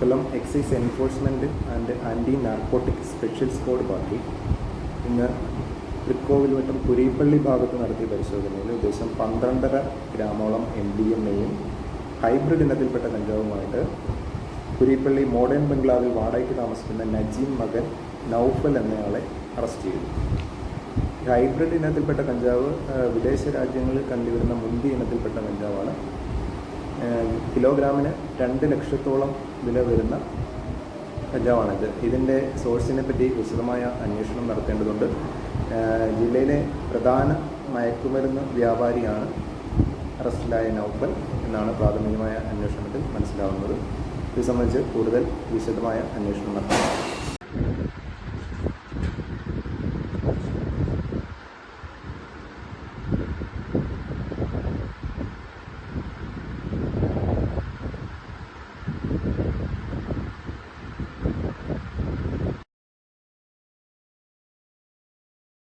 Kollam excise enforcement and anti narcotic special squad party ഇന്ന് തൃക്കോവിൽവട്ടം കുരീപ്പള്ളി ഭാഗത്ത് നടത്തിയ പരിശോധനയിൽ ഉദ്ദേശം 12.5 ഗ്രാമോളം MDMA-യും ഹൈബ്രിഡ് ഇനത്തിൽപ്പെട്ട കഞ്ചാവുമായിട്ട് കുരീപ്പള്ളി മോഡേൺ ബംഗ്ലാവിൽ വാടകയ്ക്ക് താമസിക്കുന്ന നജീം മകൻ നൗഫൽ എന്നയാളെ അറസ്റ്റ് ചെയ്തു. ഹൈബ്രിഡ് ഇനത്തിൽപ്പെട്ട കഞ്ചാവ് വിദേശ രാജ്യങ്ങളിൽ കണ്ടുവരുന്ന മുന്തി ഇനത്തിൽപ്പെട്ട കഞ്ചാവാണ്. കിലോഗ്രാമിന് 2 ലക്ഷത്തോളം വില വരുന്ന കഞ്ചാവാണിത്. ഇതിൻ്റെ സോഴ്സിനെ പറ്റി വിശദമായ അന്വേഷണം നടത്തേണ്ടതുണ്ട്. ജില്ലയിലെ പ്രധാന മയക്കുമരുന്ന് വ്യാപാരിയാണ് അറസ്റ്റിലായ നൗഫൽ എന്നാണ് പ്രാഥമികമായ അന്വേഷണത്തിൽ മനസ്സിലാവുന്നത്. ഇത് സംബന്ധിച്ച് കൂടുതൽ വിശദമായ അന്വേഷണം നടത്തണം.